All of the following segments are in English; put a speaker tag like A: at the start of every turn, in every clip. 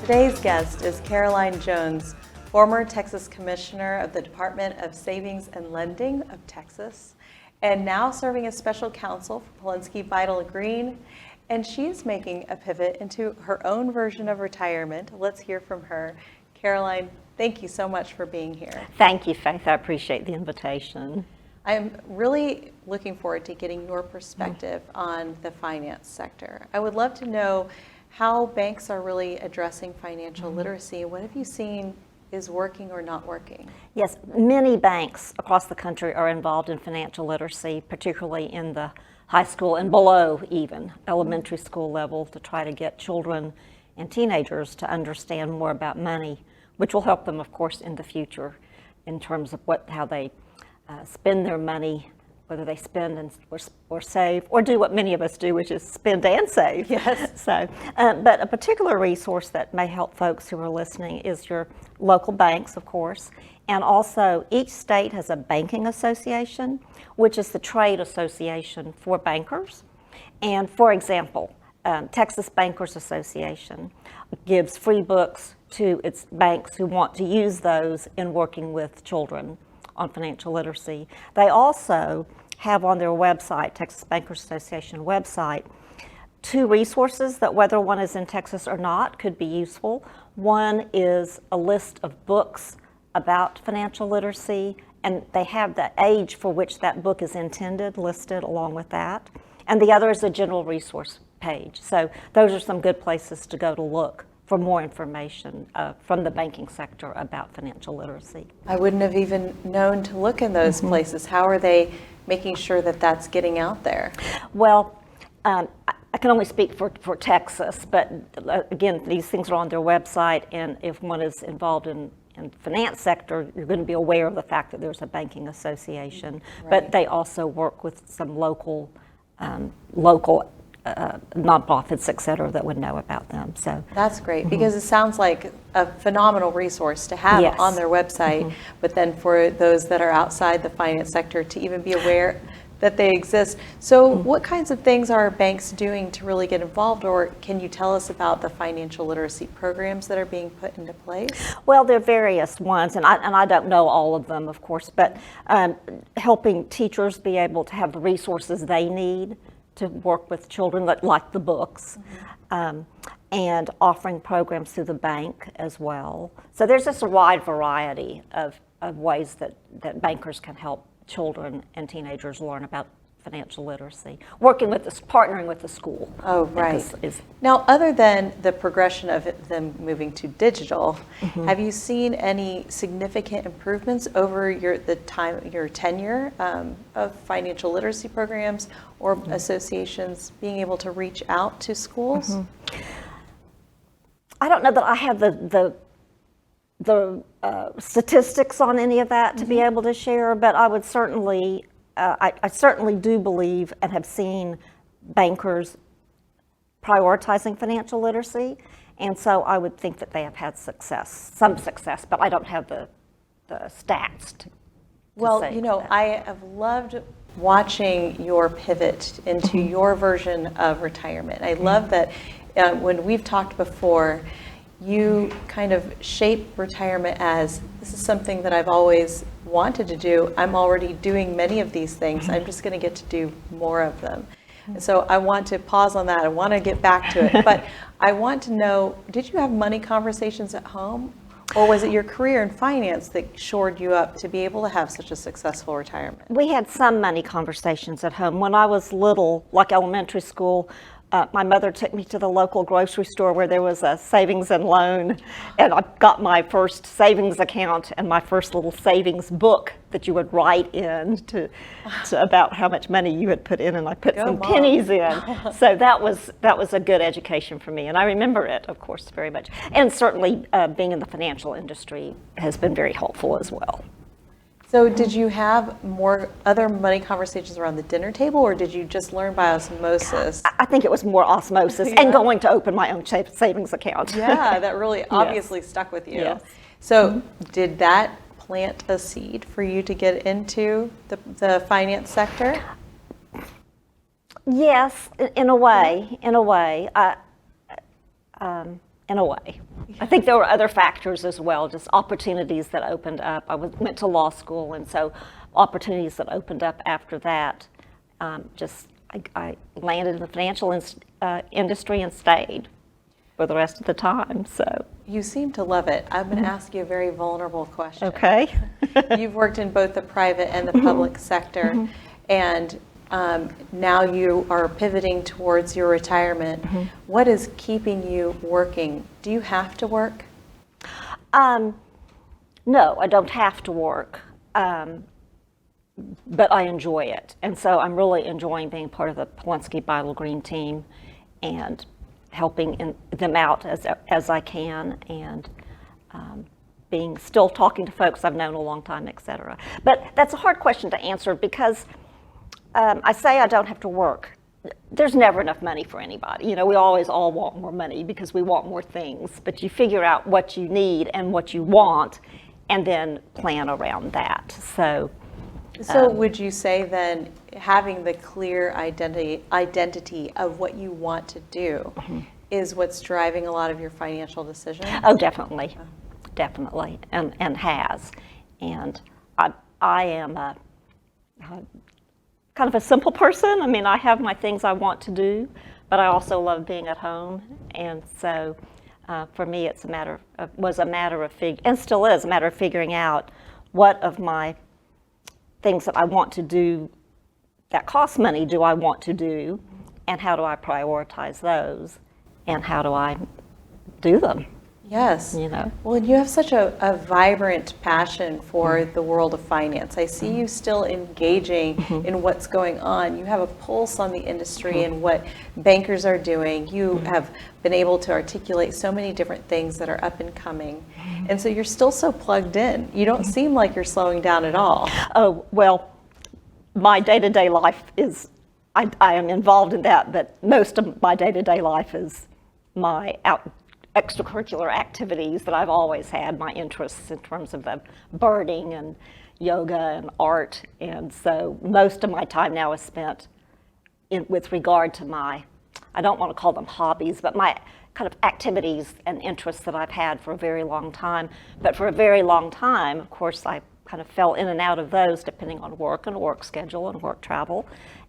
A: Today's guest is Caroline Jones, former Texas Commissioner of the Department of Savings and Lending of Texas, and now serving as special counsel for Polinsky Vital Green. And she's making a pivot into her own version of retirement. Let's hear from her. Caroline, thank you so much for being here.
B: Thank you, Faith. I appreciate the invitation.
A: I'm really looking forward to getting your perspective on the finance sector. I would love to know how banks are really addressing financial literacy. What have you seen is working or not working?
B: Yes, many banks across the country are involved in financial literacy, particularly in the high school and below even elementary school level, to try to get children and teenagers to understand more about money, which will help them, of course, in the future in terms of how they spend their money, whether they spend or save, or do what many of us do, which is spend and save.
A: Yes.
B: So, but a particular resource that may help folks who are listening is your local banks, of course, and also each state has a banking association, which is the trade association for bankers. And for example, Texas Bankers Association gives free books to its banks who want to use those in working with children on financial literacy. They also have on their website, Texas Bankers Association website, two resources that, whether one is in Texas or not, could be useful. One is a list of books about financial literacy, and they have the age for which that book is intended listed along with that. And the other is a general resource page. So those are some good places to go to look for more information from the banking sector about financial literacy.
A: I wouldn't have even known to look in those places. How are they making sure that that's getting out there?
B: Well, I can only speak for Texas, but again, these things are on their website, and if one is involved in the finance sector, you're going to be aware of the fact that there's a banking association,
A: right.
B: But they also work with some local nonprofits, et cetera, that would know about them. So
A: that's great, because it sounds like a phenomenal resource to have
B: Yes.
A: on their website, but then for those that are outside the finance sector to even be aware that they exist. So what kinds of things are banks doing to really get involved, or can you tell us about the financial literacy programs that are being put into place?
B: Well, there are various ones, and I don't know all of them, of course, but helping teachers be able to have the resources they need to work with children, like the books, and offering programs through the bank as well. So there's just a wide variety of ways that bankers can help children and teenagers learn about financial literacy, partnering with the school.
A: Oh, right. Now, other than the progression of them moving to digital, have you seen any significant improvements over your tenure of financial literacy programs or associations being able to reach out to schools? I
B: don't know that I have the statistics on any of that to be able to share, but I would certainly I certainly do believe and have seen bankers prioritizing financial literacy, and so I would think that they have had some success, but I don't have the stats to
A: Well, you know, I have loved watching your pivot into your version of retirement. I love that when we've talked before, you kind of shape retirement as, this is something that I've always wanted to do. I'm already doing many of these things. I'm just going to get to do more of them. And so I want to pause on that. I want to get back to it. But I want to know, did you have money conversations at home? Or was it your career in finance that shored you up to be able to have such a successful retirement?
B: We had some money conversations at home. When I was little, like elementary school, my mother took me to the local grocery store where there was a savings and loan, and I got my first savings account and my first little savings book that you would write in to about how much money you had put in, and I put some pennies in. So that was a good education for me, and I remember it, of course, very much. And certainly being in the financial industry has been very helpful as well.
A: So did you have other money conversations around the dinner table, or did you just learn by osmosis?
B: I think it was more osmosis and going to open my own savings account.
A: Yeah, that really obviously stuck with you.
B: Yes.
A: So did that plant a seed for you to get into the finance sector?
B: Yes, in a way. in a way. I think there were other factors as well, just opportunities that opened up. Went to law school, and so opportunities that opened up after that. I landed in the financial industry and stayed for the rest of the time. So
A: You seem to love it. I'm going to ask you a very vulnerable question.
B: okay.
A: You've worked in both the private and the public sector, and now you are pivoting towards your retirement. What is keeping you working? Do you have to work?
B: No, I don't have to work, but I enjoy it. And so I'm really enjoying being part of the Polinsky Vital Green team and helping them out as I can, and still talking to folks I've known a long time, et cetera. But that's a hard question to answer because I say I don't have to work. There's never enough money for anybody. You know, we always all want more money because we want more things, but you figure out what you need and what you want and then plan around that. So
A: Would you say then having the clear identity of what you want to do is what's driving a lot of your financial decisions?
B: Oh, definitely, definitely, and has. And I am a kind of a simple person. I mean, I have my things I want to do, but I also love being at home. And so for me, and still is a matter of figuring out what of my things that I want to do that cost money do I want to do, and how do I prioritize those, and how do I do them?
A: Yes.
B: You know.
A: Well, you have such a vibrant passion for the world of finance. I see you still engaging in what's going on. You have a pulse on the industry and what bankers are doing. You have been able to articulate so many different things that are up and coming. And so you're still so plugged in. You don't seem like you're slowing down at all.
B: Oh, well, my day-to-day life is, I am involved in that, but most of my day-to-day life is my extracurricular activities that I've always had, my interests in terms of the birding and yoga and art. And so most of my time now is spent with regard to my, I don't want to call them hobbies, but my kind of activities and interests that I've had for a very long time. But for a very long time, of course, I kind of fell in and out of those depending on work and work schedule and work travel.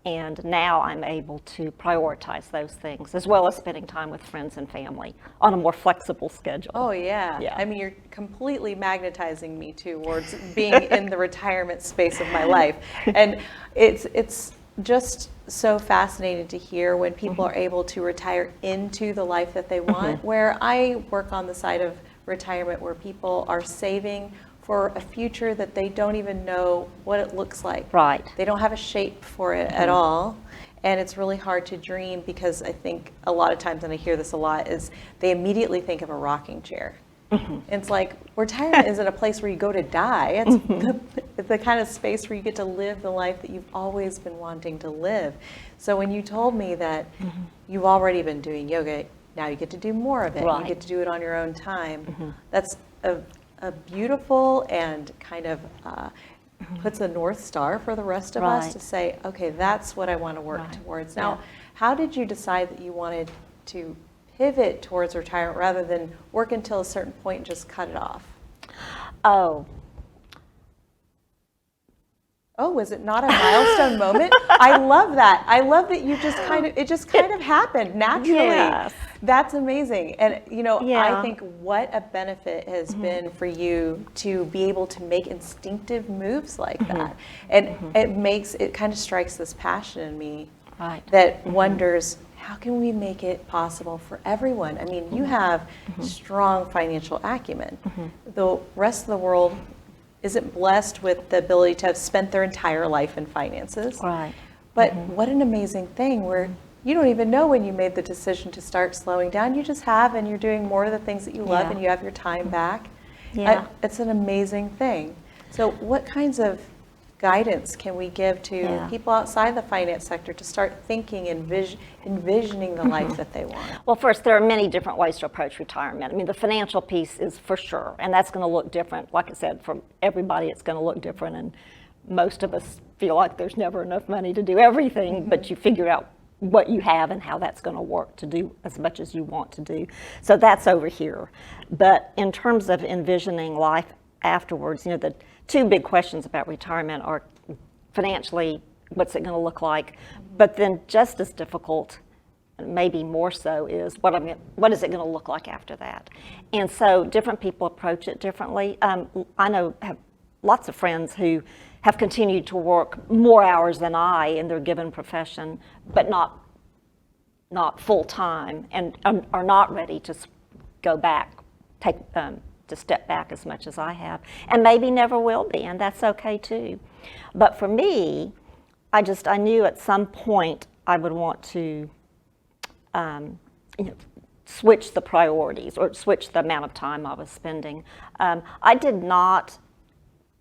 B: And now I'm able to prioritize those things, as well as spending time with friends and family on a more flexible schedule.
A: Oh, yeah.
B: Yeah.
A: I mean, you're completely magnetizing me towards being in the retirement space of my life. And it's just so fascinating to hear when people are able to retire into the life that they want, where I work on the side of retirement where people are saving for a future that they don't even know what it looks like.
B: Right.
A: They don't have a shape for it at all. And it's really hard to dream because I think a lot of times, and I hear this a lot, is they immediately think of a rocking chair. It's like retirement isn't a place where you go to die. It's the kind of space where you get to live the life that you've always been wanting to live. So when you told me that you've already been doing yoga, now you get to do more of it.
B: Right.
A: You get to do it on your own time. That's a beautiful and kind of puts a North Star for the rest of us
B: Right.
A: to say, okay, that's what I want to work towards. Now, how did you decide that you wanted to pivot towards retirement rather than work until a certain point and just cut it off?
B: Oh,
A: Was it not a milestone moment? I love that. I love that you just it just kind of happened naturally.
B: Yes.
A: That's amazing. And,
B: Yeah.
A: I think what a benefit has been for you to be able to make instinctive moves like that. And it kind of strikes this passion in me
B: Right.
A: that wonders, how can we make it possible for everyone? I mean, you have strong financial acumen. The rest of the world isn't blessed with the ability to have spent their entire life in finances.
B: Right.
A: But what an amazing thing where you don't even know when you made the decision to start slowing down. You just have, and you're doing more of the things that you love,
B: Yeah.
A: and you have your time back.
B: Yeah.
A: It's an amazing thing. So what kinds of guidance can we give to
B: Yeah.
A: people outside the finance sector to start thinking and envisioning the life that they want?
B: Well, first, there are many different ways to approach retirement. I mean, the financial piece is for sure, and that's going to look different. Like I said, for everybody, it's going to look different, and most of us feel like there's never enough money to do everything, but you figure out what you have and how that's going to work to do as much as you want to do. So that's over here. But in terms of envisioning life afterwards, the two big questions about retirement are financially, what's it going to look like? But then just as difficult, maybe more so, is what is it going to look like after that? And so different people approach it differently. I have lots of friends who have continued to work more hours than I in their given profession, but not full time, and are not ready to go back, to step back as much as I have, and maybe never will be, and that's okay too. But for me, I knew at some point I would want to switch the priorities, or switch the amount of time I was spending. I did not,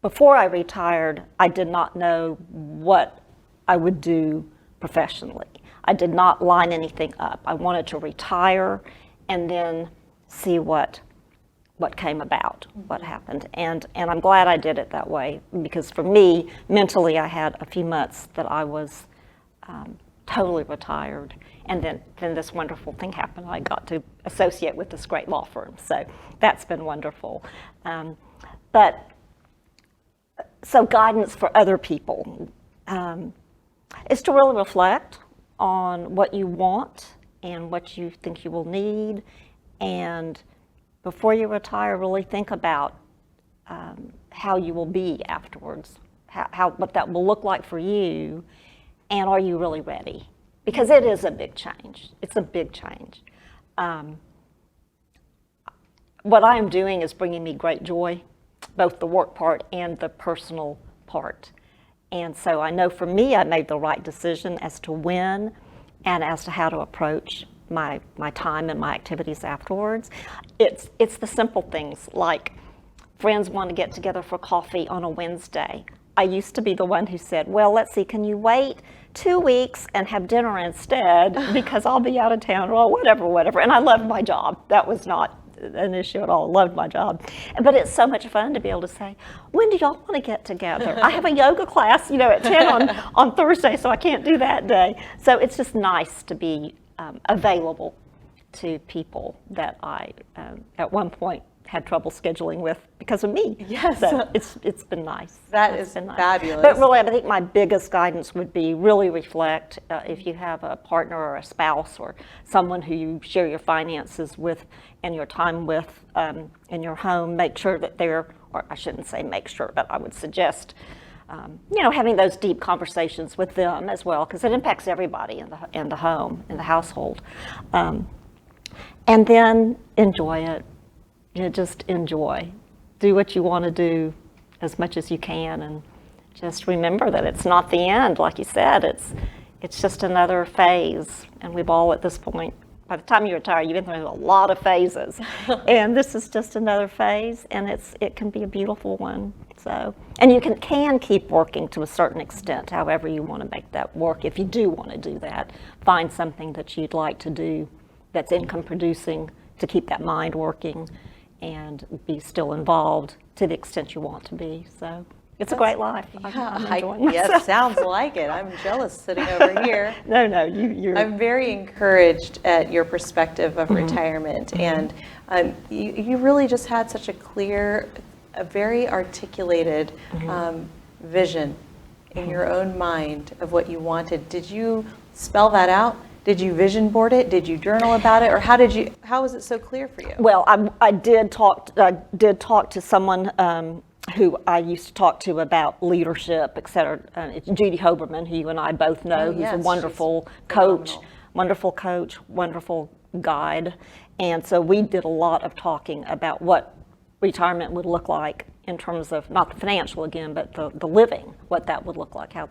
B: before I retired, I did not know what I would do professionally. I did not line anything up. I wanted to retire and then see what came about, what happened. And I'm glad I did it that way, because for me, mentally, I had a few months that I was totally retired. And then this wonderful thing happened. I got to associate with this great law firm. So that's been wonderful. So guidance for other people is to really reflect on what you want and what you think you will need, and before you retire, really think about how you will be afterwards, what that will look like for you, and are you really ready? Because it is a big change. It's a big change. What I am doing is bringing me great joy, both the work part and the personal part. And so I know for me, I made the right decision as to when and as to how to approach my time and my activities afterwards. It's the simple things, like friends want to get together for coffee on a Wednesday. I used to be the one who said, well, let's see, can you wait 2 weeks and have dinner instead, because I'll be out of town, or whatever. And I loved my job. That was not an issue at all. Loved my job. But it's so much fun to be able to say, when do y'all want to get together? I have a yoga class, at 10 on Thursday, so I can't do that day. So it's just nice to be available to people that I, at one point, had trouble scheduling with because of me.
A: Yes.
B: So it's been nice.
A: That is fabulous.
B: But really, I think my biggest guidance would be really reflect, if you have a partner or a spouse or someone who you share your finances with and your time with in your home, make sure that they're, or I shouldn't say make sure, but I would suggest having those deep conversations with them as well, because it impacts everybody in the home, in the household. And then enjoy it. Just enjoy. Do what you want to do as much as you can, and just remember that it's not the end. Like you said, it's just another phase, and we've all at this point, by the time you retire, you've been through a lot of phases, and this is just another phase, and it can be a beautiful one. So, and you can keep working to a certain extent, however you want to make that work. If you do want to do that, find something that you'd like to do that's income producing to keep that mind working and be still involved to the extent you want to be. So it's a great life.
A: Yeah,
B: I'm enjoying myself.
A: Yes, sounds like it. I'm jealous sitting over here.
B: No, you're.
A: I'm very encouraged at your perspective of retirement, and you really just had such a clear, a very articulated vision in your own mind of what you wanted. Did you spell that out? Did you vision board it? Did you journal about it, or how was it so clear for you?
B: Well, I did talk to someone who I used to talk to about leadership, et cetera. It's Judy Hoberman, who you and I both know, who's a wonderful coach, wonderful guide. And so we did a lot of talking about what retirement would look like in terms of, not the financial again, but the living, what that would look like, how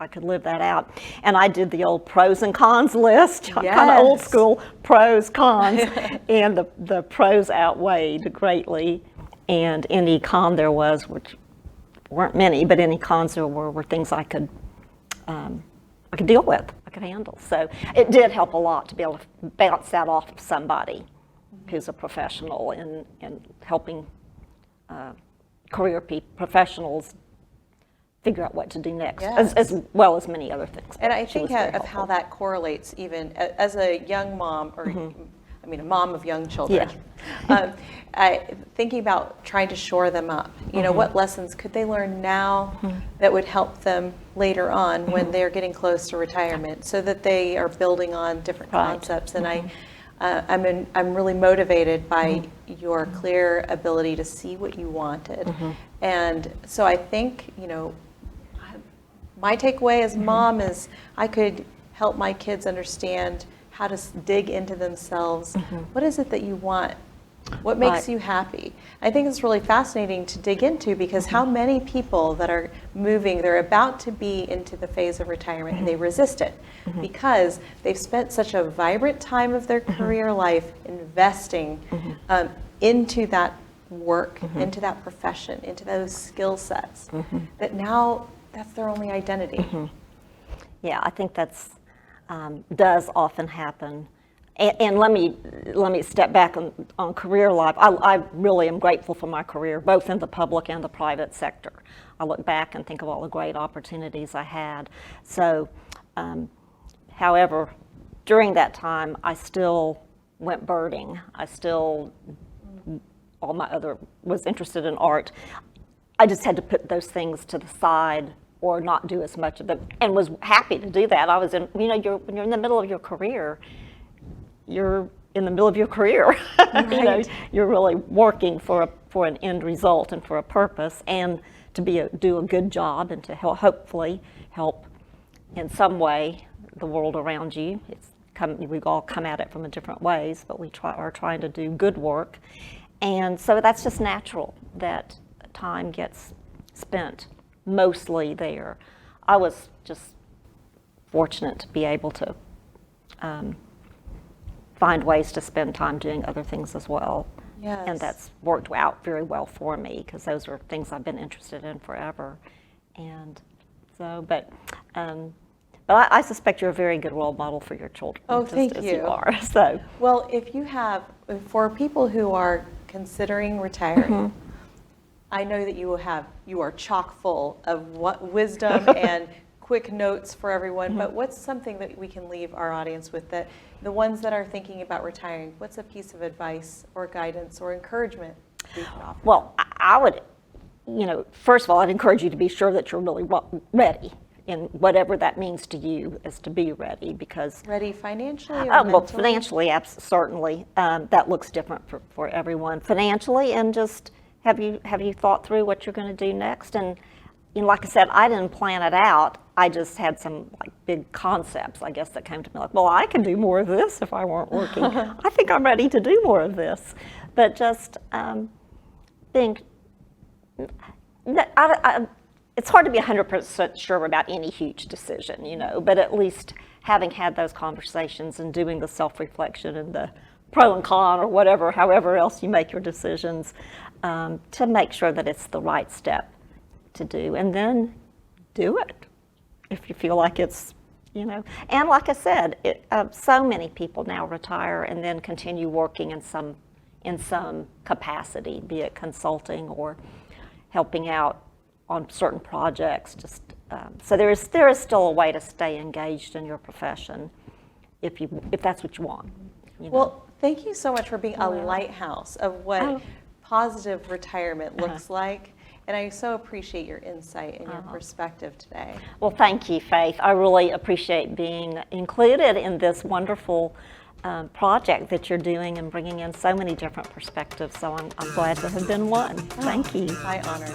B: I could live that out. And I did the old pros and cons list, kind of old school pros, cons, and the pros outweighed greatly. And any con there was, which weren't many, but any cons there were things I could deal with, I could handle. So it did help a lot to be able to bounce that off of somebody who's a professional in helping career professionals figure out what to do next,
A: Yes.
B: as well as many other things.
A: And I
B: She
A: think
B: was very
A: of how
B: helpful.
A: that correlates even as a young mom, or I mean, a mom of young children. Thinking about trying to shore them up. You know, what lessons could they learn now that would help them later on when they're getting close to retirement, so that they are building on different
B: Right.
A: concepts. And I'm really motivated by your clear ability to see what you wanted. And so I think, you know, my takeaway as mom is I could help my kids understand how to dig into themselves. What is it that you want? What makes
B: Right.
A: you happy? I think it's really fascinating to dig into, because how many people that are moving, they're about to be into the phase of retirement and they resist it because they've spent such a vibrant time of their career life investing into that work, into that profession, into those skill sets, that now that's their only identity.
B: Yeah, I think that's does often happen. And let me step back on career life. I really am grateful for my career, both in the public and the private sector. I look back and think of all the great opportunities I had. So, however, during that time, I still went birding. I still, was interested in art. I just had to put those things to the side or not do as much of them, and was happy to do that. I was in, when you're in the middle of your career, you're in the middle of your career.
A: Right.
B: You're really working for an end result and for a purpose, and to do a good job and to hopefully help in some way the world around you. We've all come at it from a different ways, but we are trying to do good work, and so that's just natural that time gets spent mostly there. I was just fortunate to be able to find ways to spend time doing other things as well.
A: Yes.
B: And that's worked out very well for me, because those are things I've been interested in forever. And so, but I suspect you're a very good role model for your children.
A: Oh,
B: just
A: thank
B: as
A: you.
B: you are. So,
A: Well, for people who are considering retiring, I know that you are chock full of wisdom and quick notes for everyone, but what's something that we can leave our audience with, that the ones that are thinking about retiring, what's a piece of advice or guidance or encouragement you can offer?
B: well, I would, first of all, I'd encourage you to be sure that you're really ready, in whatever that means to you, is to be ready, because
A: Ready financially or
B: well,
A: mentally?
B: financially, certainly. That looks different for everyone. Financially, and just have you thought through what you're going to do next? And like I said, I didn't plan it out. I just had some big concepts, I guess, that came to me, well, I could do more of this if I weren't working. I think I'm ready to do more of this. But just think, it's hard to be 100% sure about any huge decision, but at least having had those conversations and doing the self-reflection and the pro and con, or whatever, however else you make your decisions, to make sure that it's the right step to do, and then do it if you feel like it's, And like I said, so many people now retire and then continue working in some capacity, be it consulting or helping out on certain projects. Just so there is still a way to stay engaged in your profession if that's what you want.
A: Well, thank you so much for being a lighthouse of what positive retirement looks like. And I so appreciate your insight and your perspective today.
B: Well, thank you, Faith. I really appreciate being included in this wonderful project that you're doing and bringing in so many different perspectives. So I'm glad to have been one. Thank you.
A: My honor.